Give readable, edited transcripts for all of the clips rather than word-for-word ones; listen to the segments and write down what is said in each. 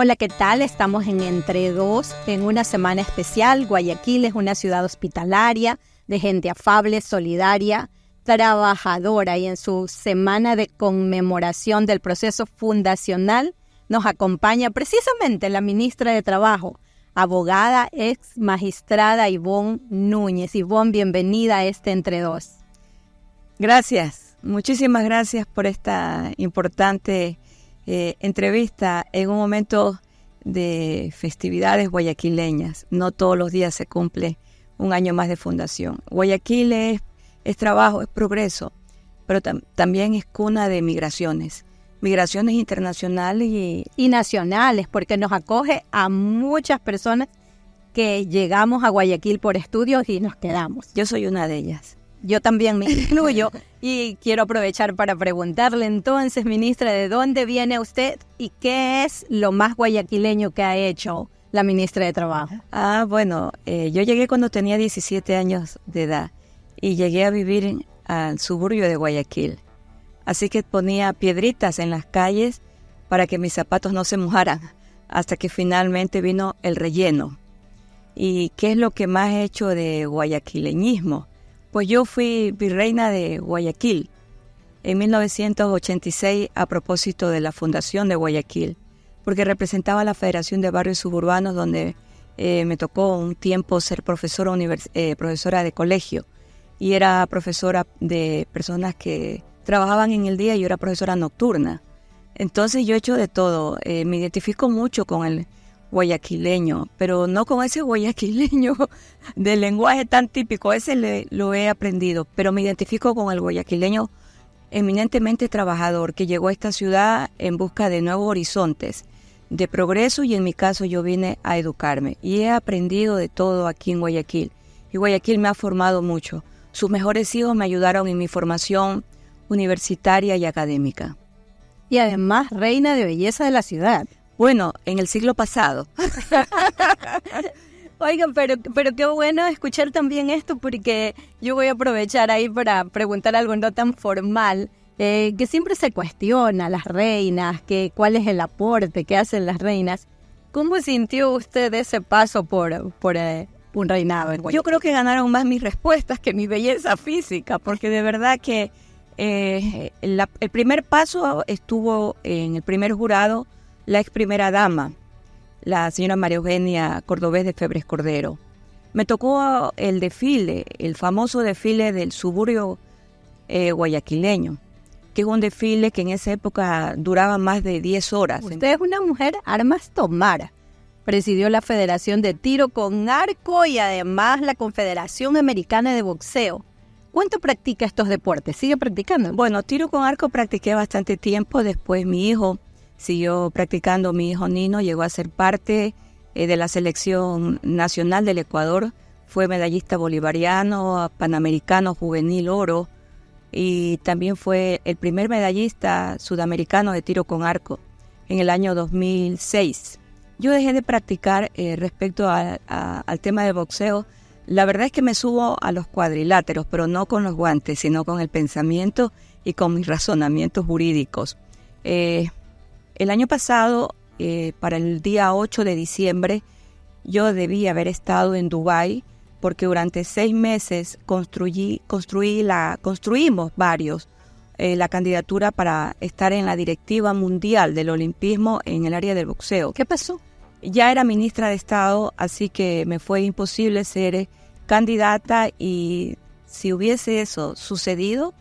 Hola, ¿qué tal? Estamos en Entre Dos, en una semana especial. Guayaquil es una ciudad hospitalaria, de gente afable, solidaria, trabajadora, y en su semana de conmemoración del proceso fundacional nos acompaña precisamente la ministra de Trabajo, abogada, ex magistrada Ivonne Núñez. Ivonne, bienvenida a este Entre Dos. Gracias, muchísimas gracias por esta importante entrevista en un momento de festividades guayaquileñas. No todos los días se cumple un año más de fundación. Guayaquil es trabajo, es progreso, pero también es cuna de migraciones internacionales y nacionales, porque nos acoge a muchas personas que llegamos a Guayaquil por estudios y nos quedamos. Yo soy una de ellas. Yo también me incluyo y quiero aprovechar para preguntarle entonces, ministra, ¿de dónde viene usted y qué es lo más guayaquileño que ha hecho la ministra de Trabajo? Bueno, yo llegué cuando tenía 17 años de edad y llegué a vivir al suburbio de Guayaquil. Así que ponía piedritas en las calles para que mis zapatos no se mojaran, hasta que finalmente vino el relleno. ¿Y qué es lo que más he hecho de guayaquileñismo? Pues yo fui virreina de Guayaquil en 1986 a propósito de la fundación de Guayaquil, porque representaba la Federación de Barrios Suburbanos, donde me tocó un tiempo ser profesora de colegio, y era profesora de personas que trabajaban en el día y yo era profesora nocturna. Entonces yo he hecho de todo, me identifico mucho con el guayaquileño, pero no con ese guayaquileño del lenguaje tan típico, ese lo he aprendido, pero me identifico con el guayaquileño eminentemente trabajador que llegó a esta ciudad en busca de nuevos horizontes, de progreso, y en mi caso yo vine a educarme y he aprendido de todo aquí en Guayaquil, y Guayaquil me ha formado mucho. Sus mejores hijos me ayudaron en mi formación universitaria y académica. Y además reina de belleza de la ciudad. Bueno, en el siglo pasado. Oigan, pero qué bueno escuchar también esto, porque yo voy a aprovechar ahí para preguntar algo no tan formal, que siempre se cuestiona a las reinas, que cuál es el aporte que hacen las reinas. ¿Cómo sintió usted ese paso por un reinado en Guayaquil? Yo creo que ganaron más mis respuestas que mi belleza física, porque de verdad que el primer paso estuvo en el primer jurado la ex primera dama, la señora María Eugenia Cordobés de Febres Cordero. Me tocó el desfile, el famoso desfile del suburbio guayaquileño, que es un desfile que en esa época duraba más de 10 horas. Usted es una mujer armas tomar. Presidió la Federación de Tiro con Arco y además la Confederación Americana de Boxeo. ¿Cuánto practica estos deportes? ¿Sigue practicando? Bueno, tiro con arco practiqué bastante tiempo. Después mi hijo siguió practicando. Mi hijo Nino llegó a ser parte de la selección nacional del Ecuador. Fue medallista bolivariano, panamericano, juvenil oro. Y también fue el primer medallista sudamericano de tiro con arco en el año 2006. Yo dejé de practicar respecto al tema del boxeo. La verdad es que me subo a los cuadriláteros, pero no con los guantes, sino con el pensamiento y con mis razonamientos jurídicos. El año pasado, para el día 8 de diciembre, yo debí haber estado en Dubái, porque durante 6 meses construimos varios la candidatura para estar en la directiva mundial del olimpismo en el área del boxeo. ¿Qué pasó? Ya era ministra de Estado, así que me fue imposible ser candidata, y si hubiese eso sucedido,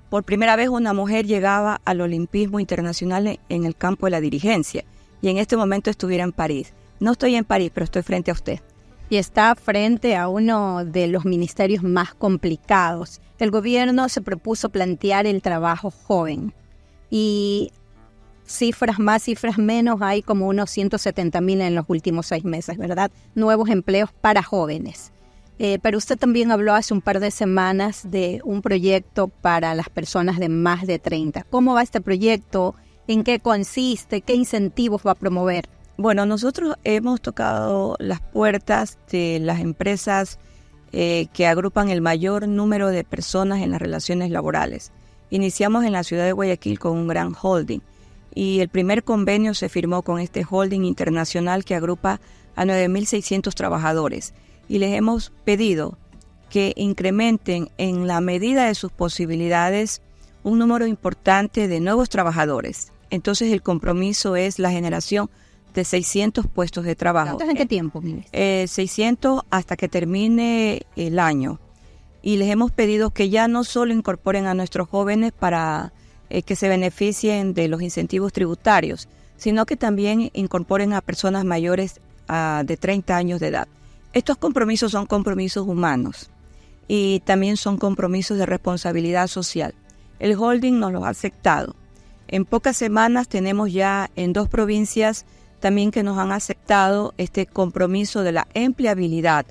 por primera vez una mujer llegaba al olimpismo internacional en el campo de la dirigencia, y en este momento estuviera en París. No estoy en París, pero estoy frente a usted. Y está frente a uno de los ministerios más complicados. El gobierno se propuso plantear el trabajo joven, y cifras más, cifras menos, hay como unos 170,000 en los últimos 6 meses, ¿verdad? Nuevos empleos para jóvenes. Pero usted también habló hace un par de semanas de un proyecto para las personas de más de 30. ¿Cómo va este proyecto? ¿En qué consiste? ¿Qué incentivos va a promover? Bueno, nosotros hemos tocado las puertas de las empresas que agrupan el mayor número de personas en las relaciones laborales. Iniciamos en la ciudad de Guayaquil con un gran holding y el primer convenio se firmó con este holding internacional que agrupa a 9.600 trabajadores. Y les hemos pedido que incrementen en la medida de sus posibilidades un número importante de nuevos trabajadores. Entonces el compromiso es la generación de 600 puestos de trabajo. ¿En qué tiempo, ministra? 600 hasta que termine el año. Y les hemos pedido que ya no solo incorporen a nuestros jóvenes para que se beneficien de los incentivos tributarios, sino que también incorporen a personas mayores de 30 años de edad. Estos compromisos son compromisos humanos y también son compromisos de responsabilidad social. El holding nos los ha aceptado. En pocas semanas tenemos ya en 2 provincias también que nos han aceptado este compromiso de la empleabilidad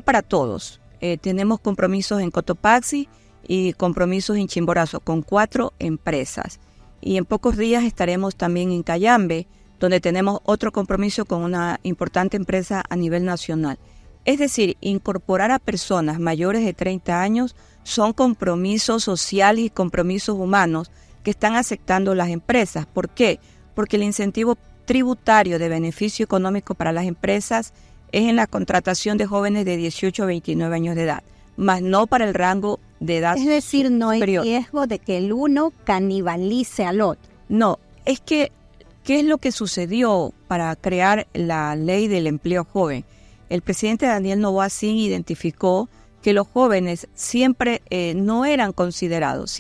para todos. Tenemos compromisos en Cotopaxi y compromisos en Chimborazo con 4 empresas. Y en pocos días estaremos también en Cayambe, donde tenemos otro compromiso con una importante empresa a nivel nacional. Es decir, incorporar a personas mayores de 30 años son compromisos sociales y compromisos humanos que están aceptando las empresas. ¿Por qué? Porque el incentivo tributario de beneficio económico para las empresas es en la contratación de jóvenes de 18 a 29 años de edad, más no para el rango de edad superior. Es decir, no hay riesgo de que el uno canibalice al otro. No, es que, ¿qué es lo que sucedió para crear la ley del empleo joven? El presidente Daniel Noboa sí identificó que los jóvenes siempre no eran considerados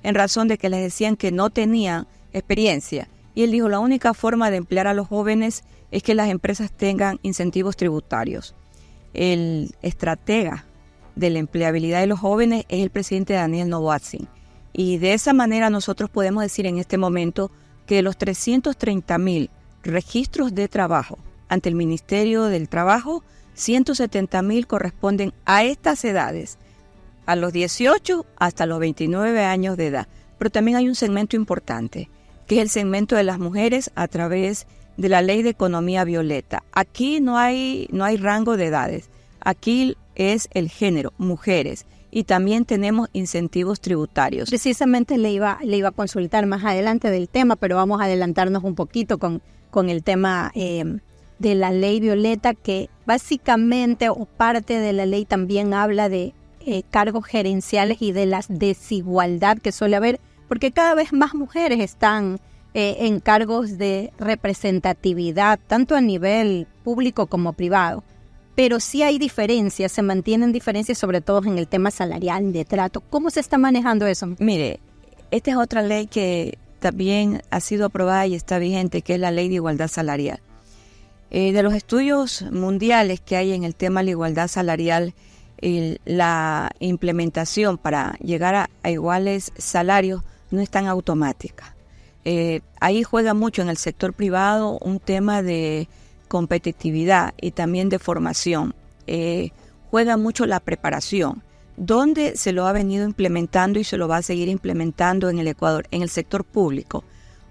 en razón de que les decían que no tenían experiencia. Y él dijo, la única forma de emplear a los jóvenes es que las empresas tengan incentivos tributarios. El estratega de la empleabilidad de los jóvenes es el presidente Daniel Noboa. Y de esa manera nosotros podemos decir en este momento que de los 330.000 registros de trabajo ante el Ministerio del Trabajo, 170.000 corresponden a estas edades, a los 18 hasta los 29 años de edad. Pero también hay un segmento importante, que es el segmento de las mujeres a través de la Ley de Economía Violeta. Aquí no hay rango de edades, aquí es el género, mujeres, y también tenemos incentivos tributarios. Precisamente le iba a consultar más adelante del tema, pero vamos a adelantarnos un poquito con el tema de la Ley Violeta, que básicamente o parte de la ley también habla de cargos gerenciales y de la desigualdad que suele haber, porque cada vez más mujeres están en cargos de representatividad, tanto a nivel público como privado. Pero sí hay diferencias, se mantienen diferencias, sobre todo en el tema salarial, de trato. ¿Cómo se está manejando eso? Mire, esta es otra ley que también ha sido aprobada y está vigente, que es la Ley de Igualdad Salarial. De los estudios mundiales que hay en el tema de la igualdad salarial, la implementación para llegar a iguales salarios no es tan automática. Ahí juega mucho en el sector privado un tema de competitividad y también de formación. Juega mucho la preparación, donde se lo ha venido implementando y se lo va a seguir implementando en el Ecuador, en el sector público.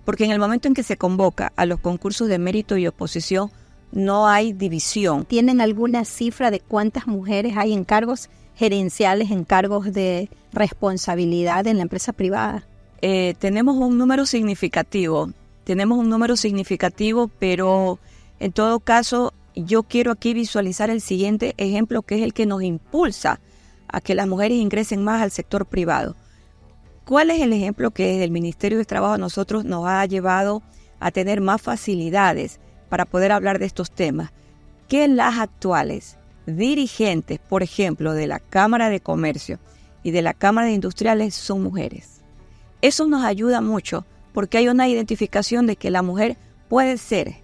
Porque en el momento en que se convoca a los concursos de mérito y oposición, no hay división. ¿Tienen alguna cifra de cuántas mujeres hay en cargos gerenciales, en cargos de responsabilidad en la empresa privada? Tenemos un número significativo, pero en todo caso yo quiero aquí visualizar el siguiente ejemplo, que es el que nos impulsa a que las mujeres ingresen más al sector privado. ¿Cuál es el ejemplo que desde el Ministerio de Trabajo a nosotros nos ha llevado a tener más facilidades para poder hablar de estos temas? Que las actuales dirigentes, por ejemplo, de la Cámara de Comercio y de la Cámara de Industriales son mujeres. Eso nos ayuda mucho porque hay una identificación de que la mujer puede ser,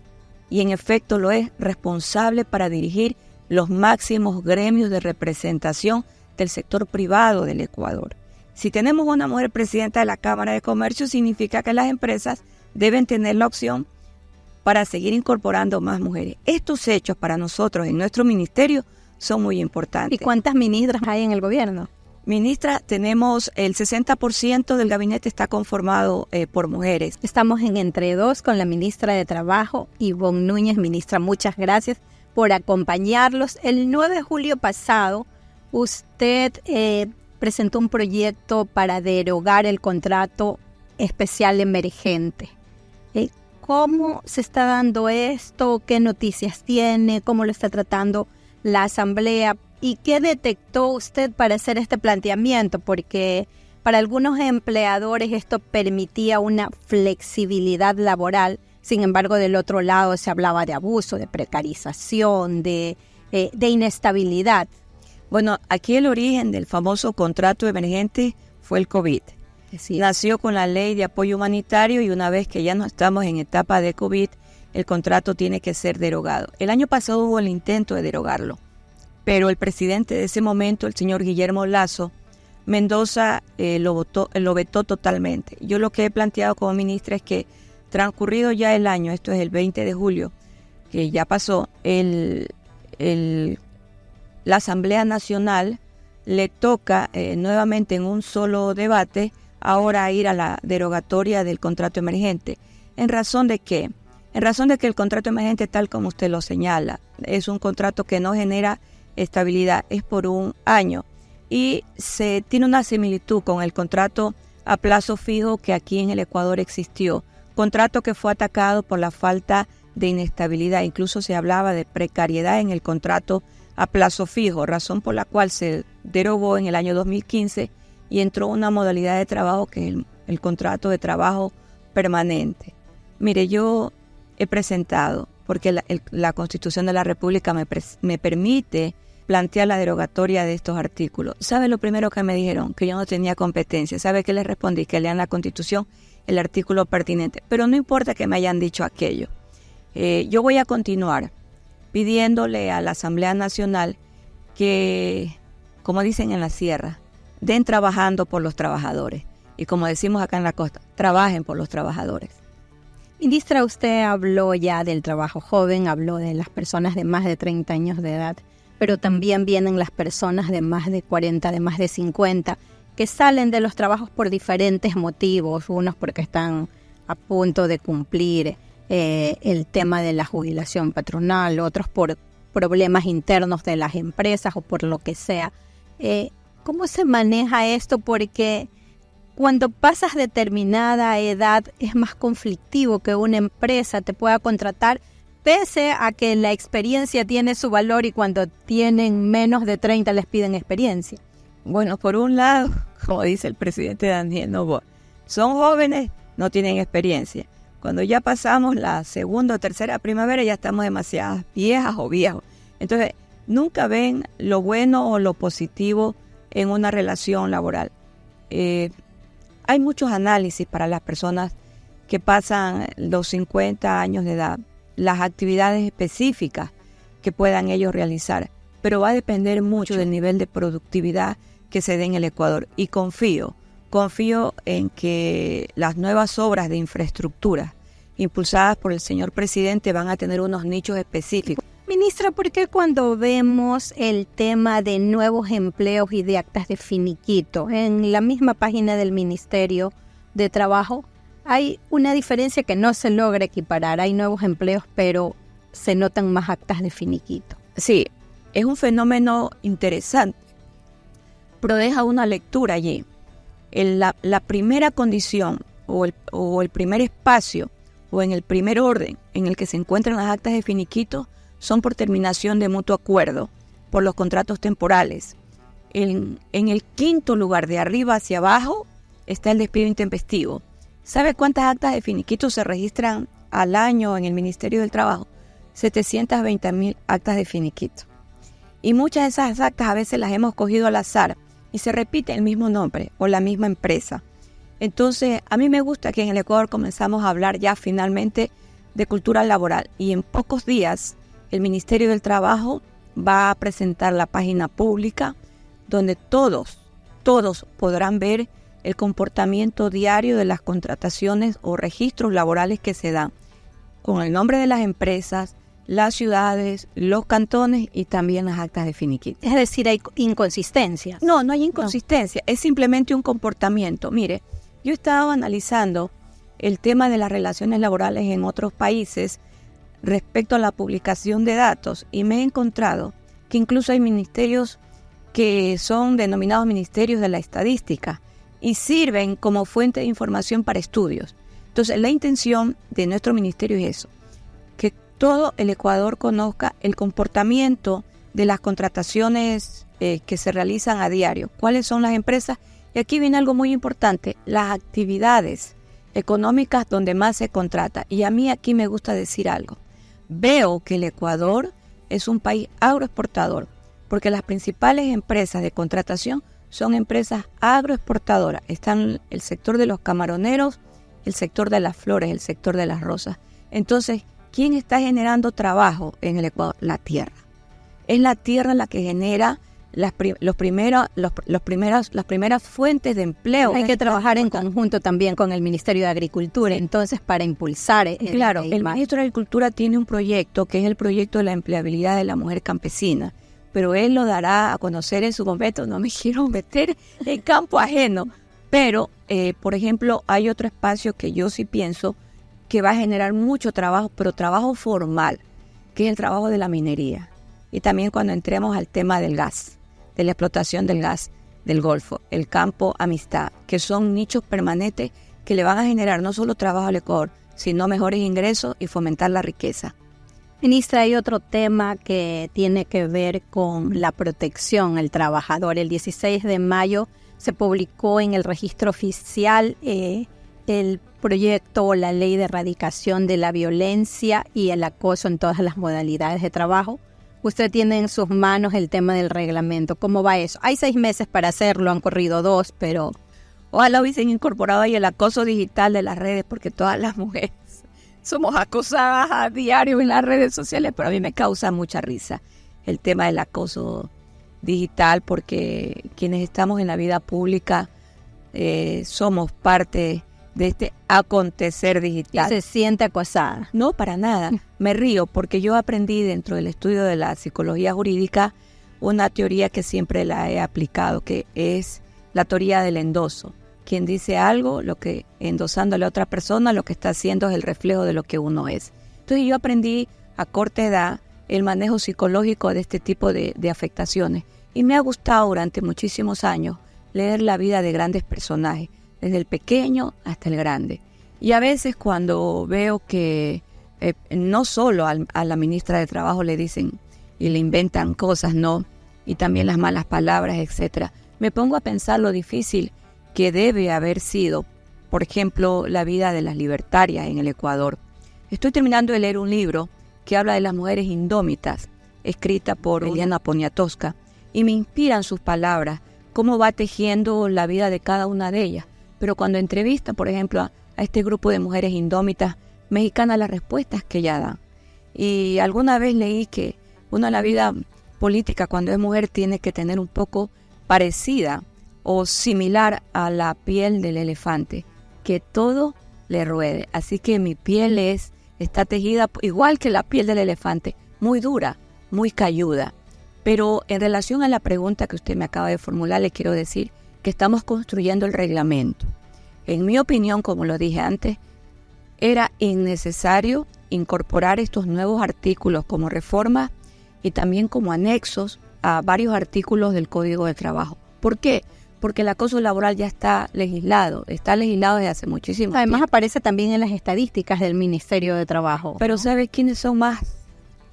y en efecto lo es, responsable para dirigir los máximos gremios de representación del sector privado del Ecuador. Si tenemos una mujer presidenta de la Cámara de Comercio, significa que las empresas deben tener la opción para seguir incorporando más mujeres. Estos hechos para nosotros en nuestro ministerio son muy importantes. ¿Y cuántas ministras hay en el gobierno? Ministra, tenemos el 60% del gabinete está conformado por mujeres. Estamos en Entre Dos con la ministra de Trabajo, Ivonne Núñez. Ministra, muchas gracias por acompañarlos. El 9 de julio pasado, usted presentó un proyecto para derogar el contrato especial emergente. ¿Cómo se está dando esto? ¿Qué noticias tiene? ¿Cómo lo está tratando la Asamblea? ¿Y qué detectó usted para hacer este planteamiento? Porque para algunos empleadores esto permitía una flexibilidad laboral. Sin embargo, del otro lado se hablaba de abuso, de precarización, de inestabilidad. Bueno, aquí el origen del famoso contrato emergente fue el COVID. Sí. Nació con la ley de apoyo humanitario y una vez que ya no estamos en etapa de COVID, el contrato tiene que ser derogado. El año pasado hubo el intento de derogarlo, pero el presidente de ese momento, el señor Guillermo Lasso Mendoza, lo vetó totalmente. Yo lo que he planteado como ministra es que transcurrido ya el año, esto es el 20 de julio, que ya pasó, la Asamblea Nacional le toca nuevamente en un solo debate ahora ir a la derogatoria del contrato emergente. ¿En razón de qué? En razón de que el contrato emergente, tal como usted lo señala, es un contrato que no genera estabilidad, es por un año y se tiene una similitud con el contrato a plazo fijo que aquí en el Ecuador existió, contrato que fue atacado por la falta de inestabilidad, incluso se hablaba de precariedad en el contrato a plazo fijo, razón por la cual se derogó en el año 2015 y entró una modalidad de trabajo que es el contrato de trabajo permanente. Mire, yo he presentado, porque la Constitución de la República me permite plantear la derogatoria de estos artículos. ¿Sabe lo primero que me dijeron? Que yo no tenía competencia. ¿Sabe qué les respondí? Que lean la Constitución, el artículo pertinente. Pero no importa que me hayan dicho aquello. Yo voy a continuar pidiéndole a la Asamblea Nacional que, como dicen en la sierra, den trabajando por los trabajadores. Y como decimos acá en la costa, trabajen por los trabajadores. Ministra, usted habló ya del trabajo joven, habló de las personas de más de 30 años de edad, pero también vienen las personas de más de 40, de más de 50, que salen de los trabajos por diferentes motivos, unos porque están a punto de cumplir el tema de la jubilación patronal, otros por problemas internos de las empresas o por lo que sea. ¿Cómo se maneja esto? Porque cuando pasas determinada edad es más conflictivo que una empresa te pueda contratar, pese a que la experiencia tiene su valor y cuando tienen menos de 30 les piden experiencia. Bueno, por un lado, como dice el presidente Daniel Noboa, son jóvenes, no tienen experiencia. Cuando ya pasamos la segunda o tercera primavera ya estamos demasiado viejas o viejos. Entonces, nunca ven lo bueno o lo positivo en una relación laboral. Hay muchos análisis para las personas que pasan los 50 años de edad, las actividades específicas que puedan ellos realizar, pero va a depender mucho del nivel de productividad que se dé en el Ecuador. Y confío en que las nuevas obras de infraestructura impulsadas por el señor presidente van a tener unos nichos específicos. Ministra, ¿por qué cuando vemos el tema de nuevos empleos y de actas de finiquito en la misma página del Ministerio de Trabajo hay una diferencia que no se logra equiparar? Hay nuevos empleos, pero se notan más actas de finiquito. Sí, es un fenómeno interesante, pero deja una lectura allí. La primera condición o el primer espacio o en el primer orden en el que se encuentran las actas de finiquito son por terminación de mutuo acuerdo, por los contratos temporales. En el quinto lugar, de arriba hacia abajo, está el despido intempestivo. ¿Sabe cuántas actas de finiquito se registran al año en el Ministerio del Trabajo? 720,000 actas de finiquito. Y muchas de esas actas a veces las hemos cogido al azar y se repite el mismo nombre o la misma empresa. Entonces, a mí me gusta que en el Ecuador comenzamos a hablar ya finalmente de cultura laboral y en pocos días el Ministerio del Trabajo va a presentar la página pública donde todos podrán ver el comportamiento diario de las contrataciones o registros laborales que se dan, con el nombre de las empresas, las ciudades, los cantones y también las actas de finiquito. Es decir, hay inconsistencias. No hay inconsistencia, es simplemente un comportamiento. Mire, yo he estado analizando el tema de las relaciones laborales en otros países respecto a la publicación de datos y me he encontrado que incluso hay ministerios que son denominados ministerios de la estadística, y sirven como fuente de información para estudios. Entonces, la intención de nuestro ministerio es eso, que todo el Ecuador conozca el comportamiento de las contrataciones que se realizan a diario, cuáles son las empresas, y aquí viene algo muy importante, las actividades económicas donde más se contrata. Y a mí aquí me gusta decir algo. Veo que el Ecuador es un país agroexportador, porque las principales empresas de contratación son empresas agroexportadoras. Están el sector de los camaroneros, el sector de las flores, el sector de las rosas. Entonces, ¿quién está generando trabajo en el Ecuador? La tierra. Es la tierra la que genera las primeras fuentes de empleo. Hay que trabajar en conjunto también con el Ministerio de Agricultura, entonces, para impulsar. Claro, el Ministro de Agricultura tiene un proyecto que es el proyecto de la empleabilidad de la mujer campesina, pero él lo dará a conocer en su momento. No me quiero meter en campo ajeno, pero, por ejemplo, hay otro espacio que yo sí pienso que va a generar mucho trabajo, pero trabajo formal, que es el trabajo de la minería. Y también cuando entremos al tema del gas, de la explotación del gas del Golfo, el campo Amistad, que son nichos permanentes que le van a generar no solo trabajo al Ecuador, sino mejores ingresos y fomentar la riqueza. Ministra, hay otro tema que tiene que ver con la protección al trabajador. El 16 de mayo se publicó en el registro oficial el proyecto o la ley de erradicación de la violencia y el acoso en todas las modalidades de trabajo. Usted tiene en sus manos el tema del reglamento. ¿Cómo va eso? Hay 6 meses para hacerlo, han corrido 2, pero ojalá hubiesen incorporado ahí el acoso digital de las redes, porque todas las mujeres somos acosadas a diario en las redes sociales, pero a mí me causa mucha risa el tema del acoso digital, porque quienes estamos en la vida pública somos parte de este acontecer digital. ¿Se siente acosada? No, para nada. Me río porque yo aprendí dentro del estudio de la psicología jurídica una teoría que siempre la he aplicado, que es la teoría del endoso. Quien dice algo, lo que endosándole a otra persona, lo que está haciendo es el reflejo de lo que uno es. Entonces yo aprendí a corta edad el manejo psicológico de este tipo de afectaciones. Y me ha gustado durante muchísimos años leer la vida de grandes personajes, desde el pequeño hasta el grande. Y a veces cuando veo que no solo a la ministra de Trabajo le dicen y le inventan cosas, ¿no? Y también las malas palabras, etcétera, me pongo a pensar lo difícil que debe haber sido, por ejemplo, la vida de las libertarias en el Ecuador. Estoy terminando de leer un libro que habla de las mujeres indómitas, escrita por Eliana Poniatowska, y me inspiran sus palabras, cómo va tejiendo la vida de cada una de ellas. Pero cuando entrevista, por ejemplo, a este grupo de mujeres indómitas mexicanas, las respuestas que ella da. Y alguna vez leí que uno en la vida política, cuando es mujer, tiene que tener un poco parecida o similar a la piel del elefante, que todo le ruede. Así que mi piel está tejida igual que la piel del elefante, muy dura, muy calluda. Pero en relación a la pregunta que usted me acaba de formular, le quiero decir que estamos construyendo el reglamento. En mi opinión, como lo dije antes, era innecesario incorporar estos nuevos artículos como reforma y también como anexos a varios artículos del Código de Trabajo. ¿Por qué? Porque el acoso laboral ya está legislado desde hace muchísimo tiempo. Además aparece también en las estadísticas del Ministerio de Trabajo. Pero ¿sabe quiénes son más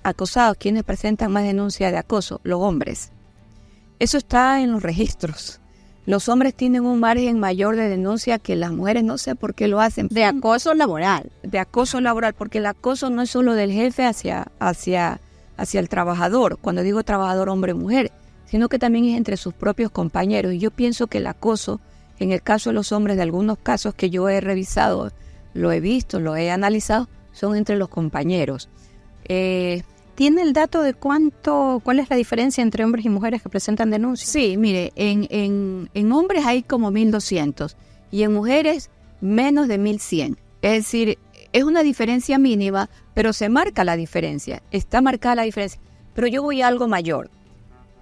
acosados? ¿Quiénes presentan más denuncias de acoso? Los hombres. Eso está en los registros. Los hombres tienen un margen mayor de denuncia que las mujeres, no sé por qué lo hacen. De acoso laboral. De acoso laboral, porque el acoso no es solo del jefe hacia el trabajador, cuando digo trabajador hombre o mujer, sino que también es entre sus propios compañeros. Y yo pienso que el acoso, en el caso de los hombres, de algunos casos que yo he revisado, lo he visto, lo he analizado, son entre los compañeros. ¿Tiene el dato de cuál es la diferencia entre hombres y mujeres que presentan denuncias? Sí, mire, en hombres hay como 1.200 y en mujeres menos de 1.100. Es decir, es una diferencia mínima, pero se marca la diferencia, está marcada la diferencia. Pero yo voy a algo mayor.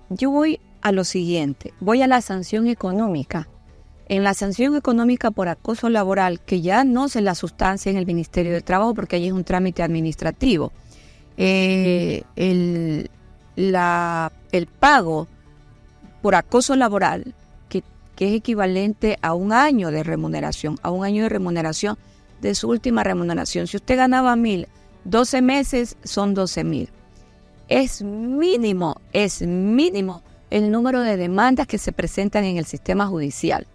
Yo voy a lo siguiente, voy a la sanción económica. En la sanción económica por acoso laboral, que ya no se la sustancia en el Ministerio del Trabajo porque ahí es un trámite administrativo. El pago por acoso laboral, que que es equivalente a un año de remuneración, de su última remuneración. Si usted ganaba 1,000, 12 meses son 12,000. Es mínimo el número de demandas que se presentan en el sistema judicial.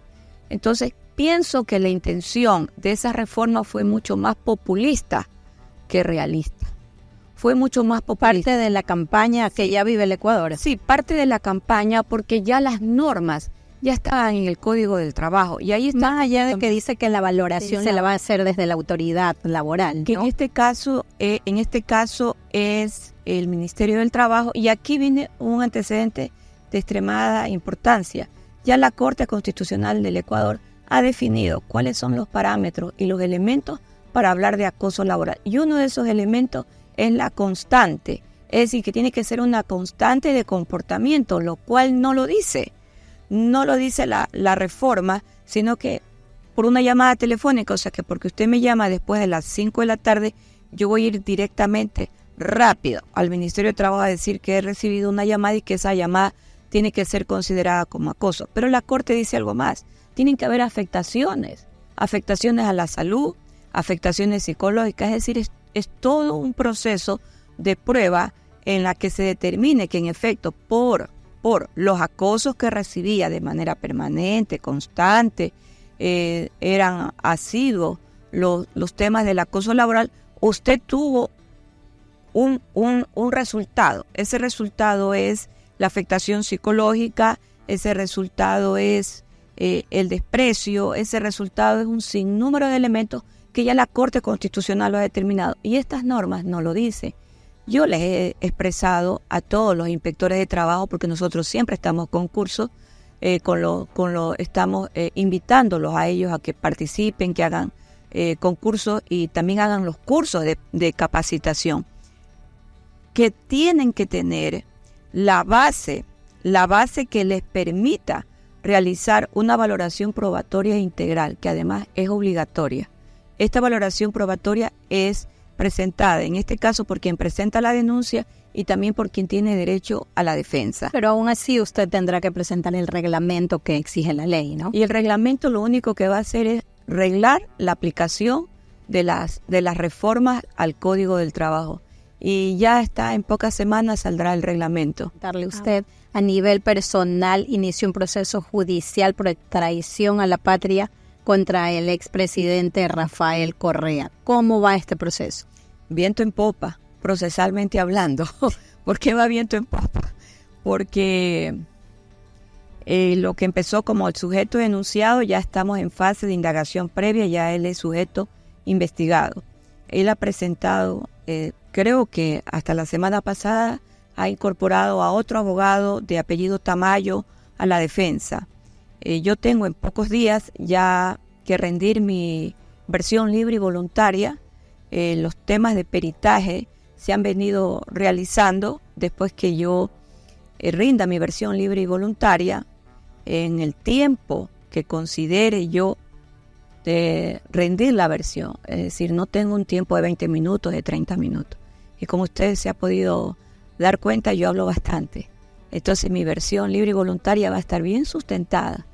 Entonces, pienso que la intención de esa reforma fue mucho más populista que realista. Fue mucho más populista. Parte de la campaña que ya vive el Ecuador. Sí, parte de la campaña, porque ya las normas ya estaban en el Código del Trabajo. Y ahí está. Más allá de que dice que la valoración se la va a hacer desde la autoridad laboral, ¿no? Que en este caso es el Ministerio del Trabajo. Y aquí viene un antecedente de extremada importancia. Ya la Corte Constitucional del Ecuador ha definido cuáles son los parámetros y los elementos para hablar de acoso laboral. Y uno de esos elementos es la constante, es decir, que tiene que ser una constante de comportamiento, lo cual no lo dice la reforma, sino que por una llamada telefónica, o sea que porque usted me llama después de las 5 de la tarde, yo voy a ir directamente, rápido, al Ministerio de Trabajo a decir que he recibido una llamada y que esa llamada tiene que ser considerada como acoso. Pero la Corte dice algo más, tienen que haber afectaciones a la salud, afectaciones psicológicas, es decir, es todo un proceso de prueba en la que se determine que en efecto por los acosos que recibía de manera permanente, constante, eran asiduos los temas del acoso laboral, usted tuvo un resultado. Ese resultado es la afectación psicológica, ese resultado es el desprecio, ese resultado es un sinnúmero de elementos que ya la Corte Constitucional lo ha determinado. Y estas normas no lo dicen. Yo les he expresado a todos los inspectores de trabajo, porque nosotros siempre estamos con cursos, estamos invitándolos a ellos a que participen, que hagan concursos y también hagan los cursos de capacitación, que tienen que tener la base que les permita realizar una valoración probatoria integral, que además es obligatoria. Esta valoración probatoria es presentada, en este caso, por quien presenta la denuncia y también por quien tiene derecho a la defensa. Pero aún así usted tendrá que presentar el reglamento que exige la ley, ¿no? Y el reglamento lo único que va a hacer es reglar la aplicación de las reformas al Código del Trabajo. Y ya está, en pocas semanas saldrá el reglamento. Darle usted, a nivel personal, inició un proceso judicial por traición a la patria contra el expresidente Rafael Correa. ¿Cómo va este proceso? Viento en popa, procesalmente hablando. ¿Por qué va viento en popa? Porque lo que empezó como el sujeto denunciado, ya estamos en fase de indagación previa, ya él es sujeto investigado. Él ha presentado, creo que hasta la semana pasada, ha incorporado a otro abogado de apellido Tamayo a la defensa. Yo tengo en pocos días ya que rendir mi versión libre y voluntaria. Los temas de peritaje se han venido realizando después que yo rinda mi versión libre y voluntaria en el tiempo que considere yo de rendir la versión. Es decir, no tengo un tiempo de 20 minutos, de 30 minutos. Y como ustedes se ha podido dar cuenta, yo hablo bastante. Entonces mi versión libre y voluntaria va a estar bien sustentada,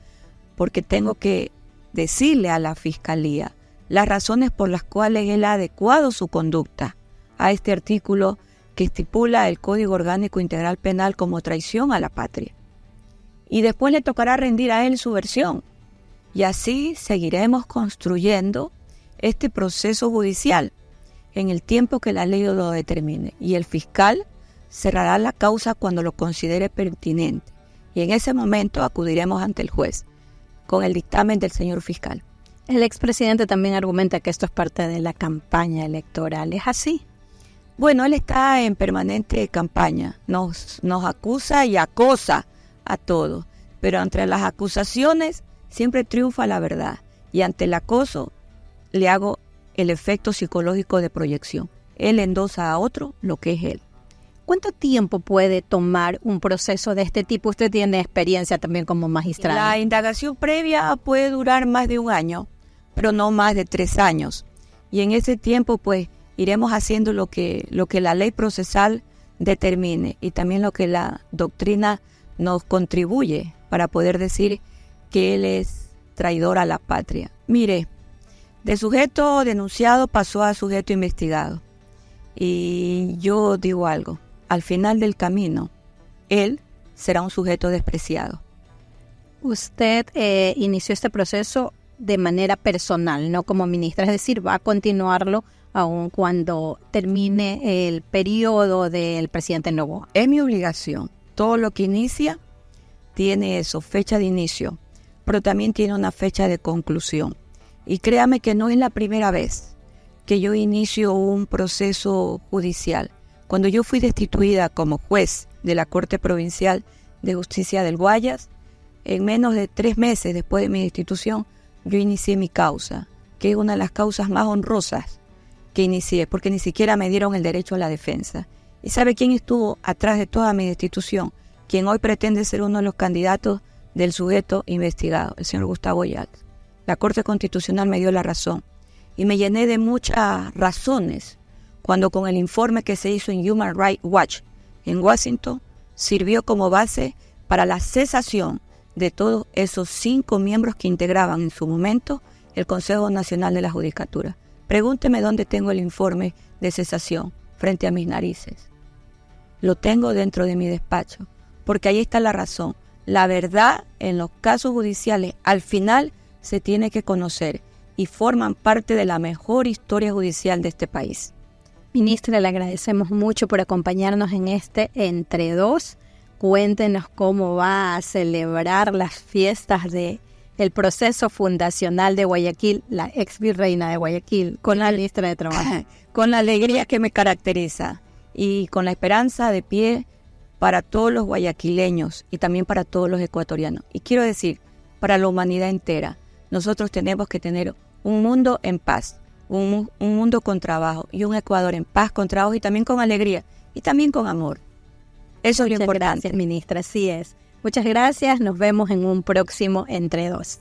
porque tengo que decirle a la Fiscalía las razones por las cuales él ha adecuado su conducta a este artículo que estipula el Código Orgánico Integral Penal como traición a la patria. Y después le tocará rendir a él su versión. Y así seguiremos construyendo este proceso judicial en el tiempo que la ley lo determine. Y el fiscal cerrará la causa cuando lo considere pertinente. Y en ese momento acudiremos ante el juez con el dictamen del señor fiscal. El expresidente también argumenta que esto es parte de la campaña electoral. ¿Es así? Bueno, él está en permanente campaña. Nos acusa y acosa a todos. Pero entre las acusaciones siempre triunfa la verdad. Y ante el acoso le hago el efecto psicológico de proyección. Él endosa a otro lo que es él. ¿Cuánto tiempo puede tomar un proceso de este tipo? Usted tiene experiencia también como magistrado. La indagación previa puede durar más de un año, pero no más de 3 años. Y en ese tiempo, pues, iremos haciendo lo que la ley procesal determine y también lo que la doctrina nos contribuye para poder decir que él es traidor a la patria. Mire, de sujeto denunciado pasó a sujeto investigado. Y yo digo algo, al final del camino, él será un sujeto despreciado. Usted inició este proceso de manera personal, no como ministra, es decir, va a continuarlo aun cuando termine el periodo del presidente Noboa. Es mi obligación. Todo lo que inicia tiene eso, fecha de inicio, pero también tiene una fecha de conclusión. Y créame que no es la primera vez que yo inicio un proceso judicial. Cuando yo fui destituida como juez de la Corte Provincial de Justicia del Guayas, en menos de 3 meses después de mi destitución, yo inicié mi causa, que es una de las causas más honrosas que inicié, porque ni siquiera me dieron el derecho a la defensa. ¿Y sabe quién estuvo atrás de toda mi destitución? Quien hoy pretende ser uno de los candidatos del sujeto investigado, el señor Gustavo Yalt. La Corte Constitucional me dio la razón y me llené de muchas razones cuando con el informe que se hizo en Human Rights Watch en Washington sirvió como base para la cesación de todos esos 5 miembros que integraban en su momento el Consejo Nacional de la Judicatura. Pregúnteme dónde tengo el informe de cesación frente a mis narices. Lo tengo dentro de mi despacho, porque ahí está la razón. La verdad en los casos judiciales al final se tiene que conocer y forman parte de la mejor historia judicial de este país. Ministra, le agradecemos mucho por acompañarnos en este Entre Dos. Cuéntenos cómo va a celebrar las fiestas del proceso fundacional de Guayaquil, la ex virreina de Guayaquil, con la ministra de Trabajo. Con la alegría que me caracteriza y con la esperanza de pie para todos los guayaquileños y también para todos los ecuatorianos. Y quiero decir, para la humanidad entera, nosotros tenemos que tener un mundo en paz, un mundo con trabajo y un Ecuador en paz, con trabajo y también con alegría y también con amor. Eso es lo importante. Gracias, ministra, así es. Muchas gracias, nos vemos en un próximo Entre Dos.